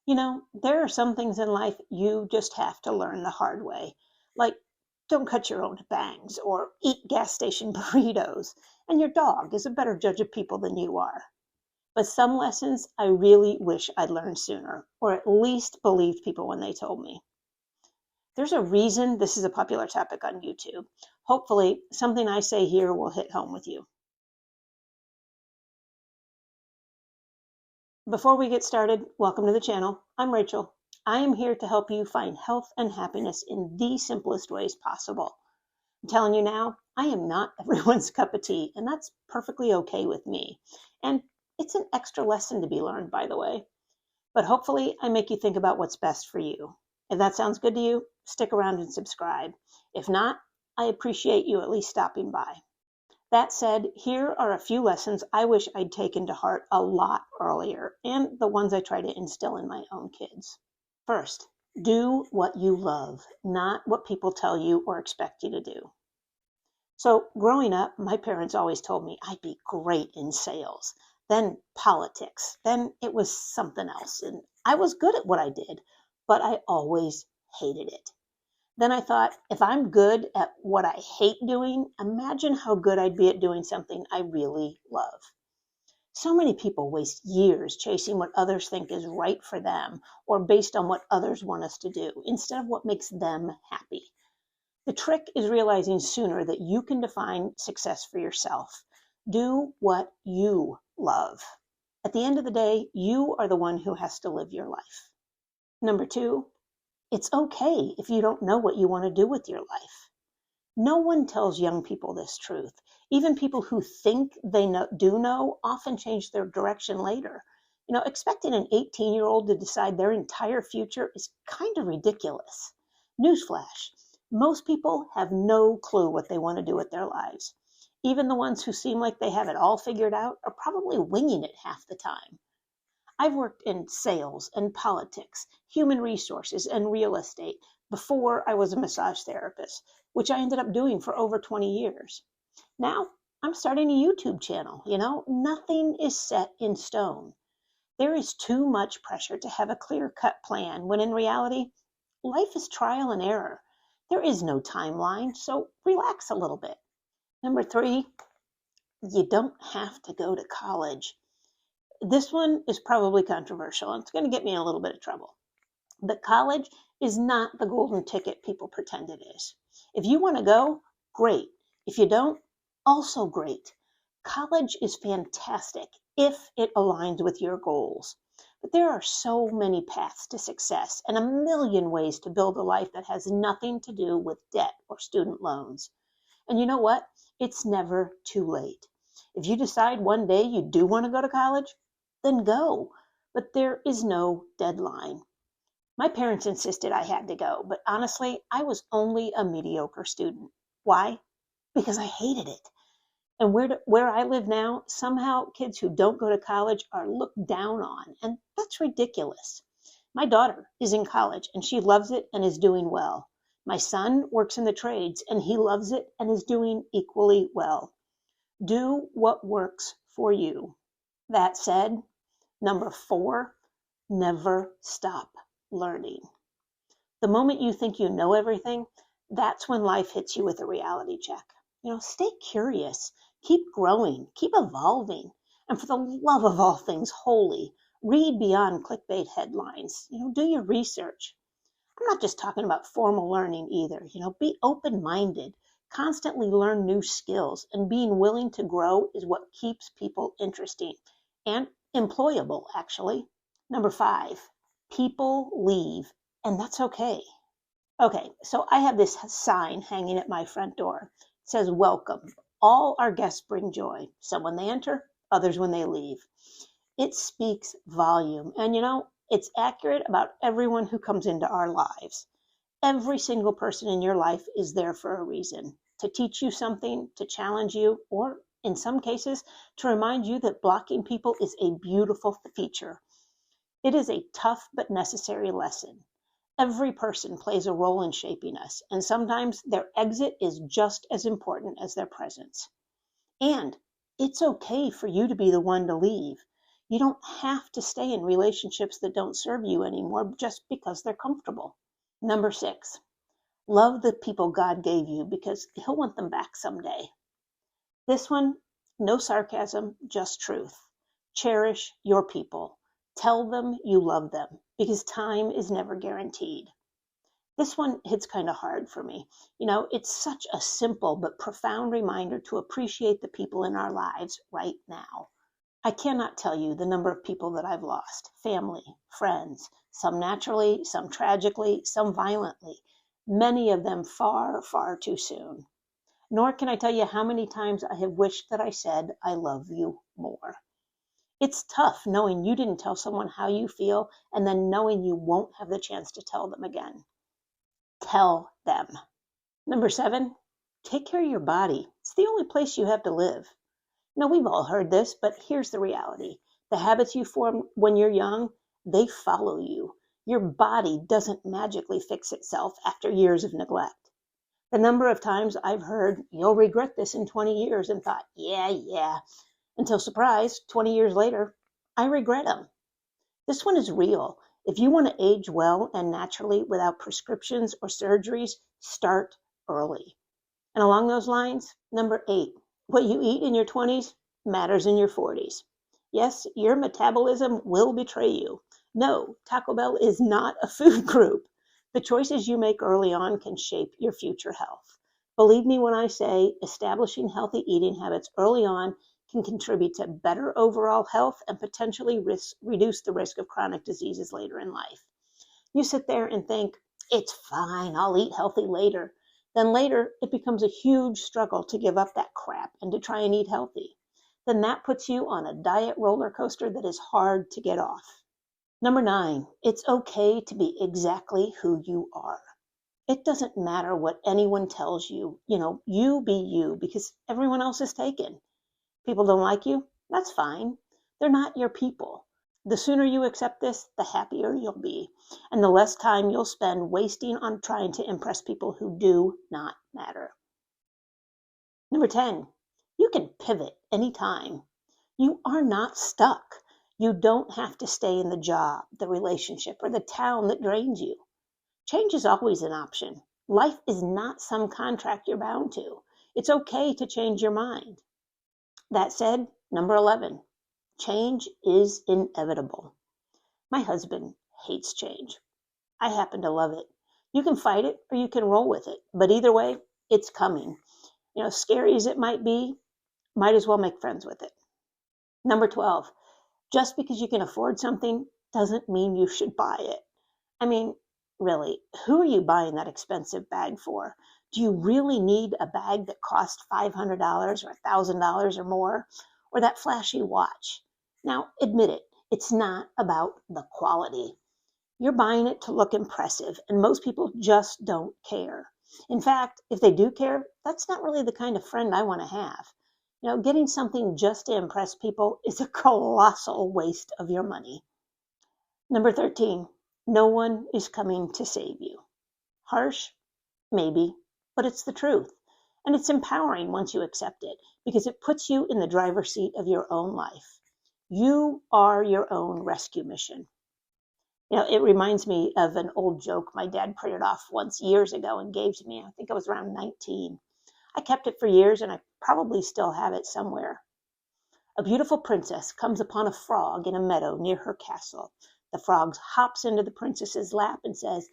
There are some things in life you just have to learn the hard way. Like, don't cut your own bangs or eat gas station burritos. And your dog is a better judge of people than you are. But some lessons I really wish I'd learned sooner, or at least believed people when they told me. There's a reason this is a popular topic on YouTube. Hopefully, something I say here will hit home with you. Before we get started, welcome to the channel. I'm Rachel. I am here to help you find health and happiness in the simplest ways possible. I'm telling you now, I am not everyone's cup of tea, and that's perfectly okay with me. And it's an extra lesson to be learned, by the way. But hopefully, I make you think about what's best for you. If that sounds good to you, stick around and subscribe. If not, I appreciate you at least stopping by. That said, here are a few lessons I wish I'd taken to heart a lot earlier, and the ones I try to instill in my own kids. First, do what you love, not what people tell you or expect you to do. So growing up, my parents always told me I'd be great in sales, then politics, then it was something else. And I was good at what I did, but I always hated it. Then I thought, if I'm good at what I hate doing, imagine how good I'd be at doing something I really love. So many people waste years chasing what others think is right for them or based on what others want us to do instead of what makes them happy. The trick is realizing sooner that you can define success for yourself. Do what you love. At the end of the day, you are the one who has to live your life. Number 2, it's okay if you don't know what you want to do with your life. No one tells young people this truth. Even people who think they do know often change their direction later. Expecting an 18-year-old to decide their entire future is kind of ridiculous. Newsflash, most people have no clue what they want to do with their lives. Even the ones who seem like they have it all figured out are probably winging it half the time. I've worked in sales and politics, human resources, and real estate before I was a massage therapist, which I ended up doing for over 20 years. Now, I'm starting a YouTube channel. Nothing is set in stone. There is too much pressure to have a clear-cut plan when in reality, life is trial and error. There is no timeline, so relax a little bit. Number 3, you don't have to go to college. This one is probably controversial, and it's going to get me in a little bit of trouble. But college is not the golden ticket people pretend it is. If you want to go, great. If you don't, also great. College is fantastic if it aligns with your goals. But there are so many paths to success and a million ways to build a life that has nothing to do with debt or student loans. And you know what? It's never too late. If you decide one day you do want to go to college, then go. But there is no deadline. My parents insisted I had to go, but honestly, I was only a mediocre student. Why? Because I hated it. And where I live now, somehow kids who don't go to college are looked down on, and that's ridiculous. My daughter is in college, and she loves it and is doing well. My son works in the trades, and he loves it and is doing equally well. Do what works for you. That said, number 4, never stop learning. The moment you think you know everything, that's when life hits you with a reality check. Stay curious, keep growing, keep evolving, and for the love of all things holy, read beyond clickbait headlines. Do your research. I'm not just talking about formal learning either. Be open-minded, constantly learn new skills, and being willing to grow is what keeps people interesting and employable, actually. Number 5, people leave, and that's okay. Okay, so I have this sign hanging at my front door. It says, welcome. All our guests bring joy. Some when they enter, others when they leave. It speaks volume. And it's accurate about everyone who comes into our lives. Every single person in your life is there for a reason. To teach you something, to challenge you, or in some cases, to remind you that blocking people is a beautiful feature. It is a tough but necessary lesson. Every person plays a role in shaping us, and sometimes their exit is just as important as their presence. And it's okay for you to be the one to leave. You don't have to stay in relationships that don't serve you anymore just because they're comfortable. Number 6, love the people God gave you because He'll want them back someday. This one, no sarcasm, just truth. Cherish your people. Tell them you love them because time is never guaranteed. This one hits kind of hard for me. It's such a simple but profound reminder to appreciate the people in our lives right now. I cannot tell you the number of people that I've lost, family, friends, some naturally, some tragically, some violently, many of them far, far too soon. Nor can I tell you how many times I have wished that I said, I love you more. It's tough knowing you didn't tell someone how you feel and then knowing you won't have the chance to tell them again. Tell them. Number 7, take care of your body. It's the only place you have to live. We've all heard this, but here's the reality. The habits you form when you're young, they follow you. Your body doesn't magically fix itself after years of neglect. The number of times I've heard, you'll regret this in 20 years, and thought, yeah, until surprise, 20 years later, I regret them. This one is real. If you want to age well and naturally without prescriptions or surgeries, start early. And along those lines, number 8, what you eat in your 20s matters in your 40s. Yes, your metabolism will betray you. No, Taco Bell is not a food group. The choices you make early on can shape your future health. Believe me when I say establishing healthy eating habits early on can contribute to better overall health and potentially reduce the risk of chronic diseases later in life. You sit there and think, it's fine, I'll eat healthy later. Then later, it becomes a huge struggle to give up that crap and to try and eat healthy. Then that puts you on a diet roller coaster that is hard to get off. Number 9, it's okay to be exactly who you are. It doesn't matter what anyone tells you. You be you because everyone else is taken. People don't like you? That's fine. They're not your people. The sooner you accept this, the happier you'll be, and the less time you'll spend wasting on trying to impress people who do not matter. Number 10, you can pivot anytime. You are not stuck. You don't have to stay in the job, the relationship, or the town that drains you. Change is always an option. Life is not some contract you're bound to. It's okay to change your mind. That said, number 11, change is inevitable. My husband hates change. I happen to love it. You can fight it or you can roll with it, but either way, it's coming. Scary as it might be, might as well make friends with it. Number 12, just because you can afford something doesn't mean you should buy it. I mean, really, who are you buying that expensive bag for? Do you really need a bag that costs $500 or $1,000 or more? Or that flashy watch? Now, admit it, it's not about the quality. You're buying it to look impressive, and most people just don't care. In fact, if they do care, that's not really the kind of friend I want to have. Getting something just to impress people is a colossal waste of your money. Number 13, no one is coming to save you. Harsh? Maybe, but it's the truth. And it's empowering once you accept it because it puts you in the driver's seat of your own life. You are your own rescue mission. It reminds me of an old joke my dad printed off once years ago and gave to me. I think I was around 19. I kept it for years and I probably still have it somewhere. A beautiful princess comes upon a frog in a meadow near her castle. The frog hops into the princess's lap and says,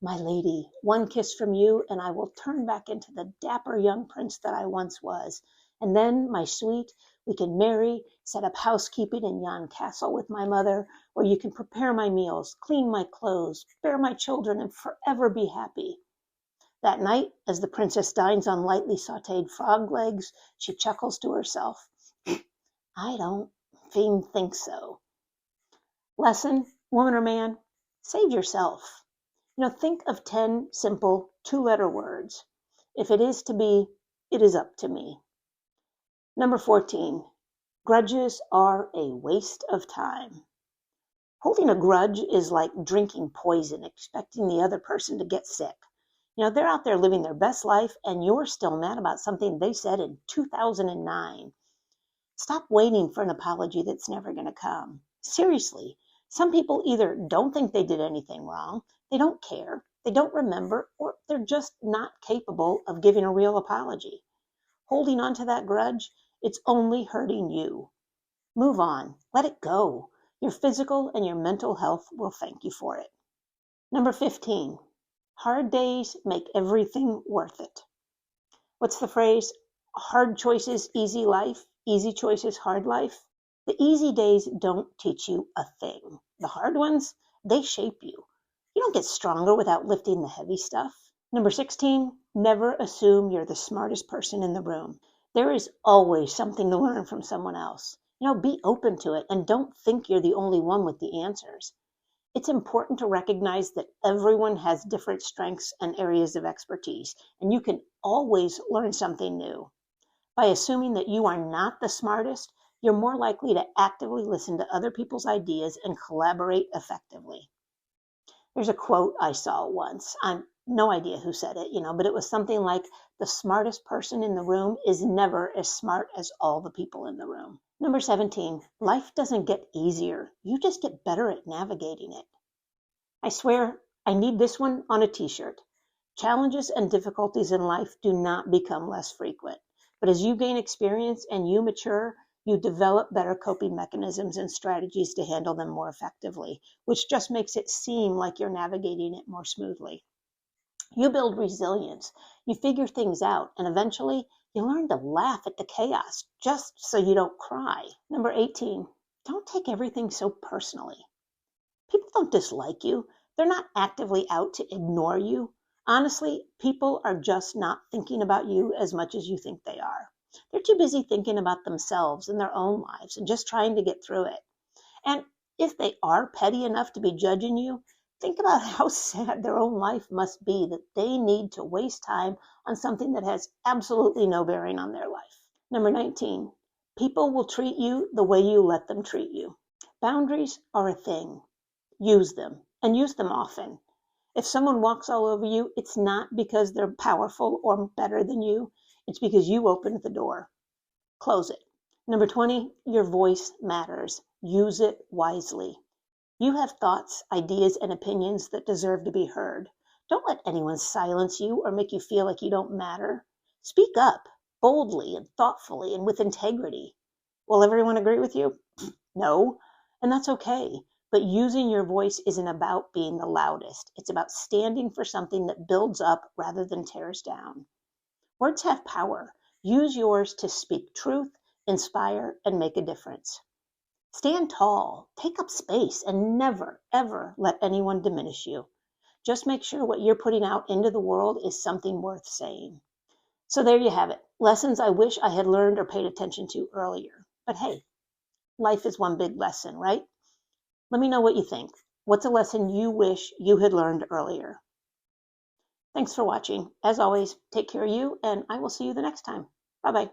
"My lady, one kiss from you and I will turn back into the dapper young prince that I once was. And then, my sweet, we can marry, set up housekeeping in yon castle with my mother, where you can prepare my meals, clean my clothes, bear my children, and forever be happy." That night, as the princess dines on lightly sautéed frog legs, she chuckles to herself, "I don't think so." Lesson, woman or man, save yourself. Think of 10 simple 2-letter words. If it is to be, it is up to me. Number 14, grudges are a waste of time. Holding a grudge is like drinking poison, expecting the other person to get sick. They're out there living their best life and you're still mad about something they said in 2009. Stop waiting for an apology that's never going to come. Seriously, some people either don't think they did anything wrong, they don't care, they don't remember, or they're just not capable of giving a real apology. Holding on to that grudge, it's only hurting you. Move on. Let it go. Your physical and your mental health will thank you for it. Number 15, hard days make everything worth it. What's the phrase? Hard choices, easy life. Easy choices, hard life. The easy days don't teach you a thing. The hard ones, they shape you. You don't get stronger without lifting the heavy stuff. Number 16, never assume you're the smartest person in the room. There is always something to learn from someone else. Be open to it and don't think you're the only one with the answers. It's important to recognize that everyone has different strengths and areas of expertise, and you can always learn something new. By assuming that you are not the smartest, you're more likely to actively listen to other people's ideas and collaborate effectively. There's a quote I saw once. I'm no idea who said it, but it was something like, the smartest person in the room is never as smart as all the people in the room. Number 17, life doesn't get easier. You just get better at navigating it. I swear, I need this one on a t-shirt. Challenges and difficulties in life do not become less frequent. But as you gain experience and you mature, you develop better coping mechanisms and strategies to handle them more effectively, which just makes it seem like you're navigating it more smoothly. You build resilience, you figure things out, and eventually you learn to laugh at the chaos just so you don't cry. Number 18, don't take everything so personally. People don't dislike you. They're not actively out to ignore you. Honestly, people are just not thinking about you as much as you think they are. They're too busy thinking about themselves and their own lives and just trying to get through it. And if they are petty enough to be judging you, think about how sad their own life must be that they need to waste time on something that has absolutely no bearing on their life. Number 19, people will treat you the way you let them treat you. Boundaries are a thing. Use them, and use them often. If someone walks all over you, it's not because they're powerful or better than you. It's because you opened the door. Close it. Number 20, your voice matters. Use it wisely. You have thoughts, ideas, and opinions that deserve to be heard. Don't let anyone silence you or make you feel like you don't matter. Speak up, boldly and thoughtfully and with integrity. Will everyone agree with you? No, and that's okay. But using your voice isn't about being the loudest. It's about standing for something that builds up rather than tears down. Words have power. Use yours to speak truth, inspire, and make a difference. Stand tall, take up space, and never, ever let anyone diminish you. Just make sure what you're putting out into the world is something worth saying. So there you have it. Lessons I wish I had learned or paid attention to earlier. But hey, life is one big lesson, right? Let me know what you think. What's a lesson you wish you had learned earlier? Thanks for watching. As always, take care of you, and I will see you the next time. Bye-bye.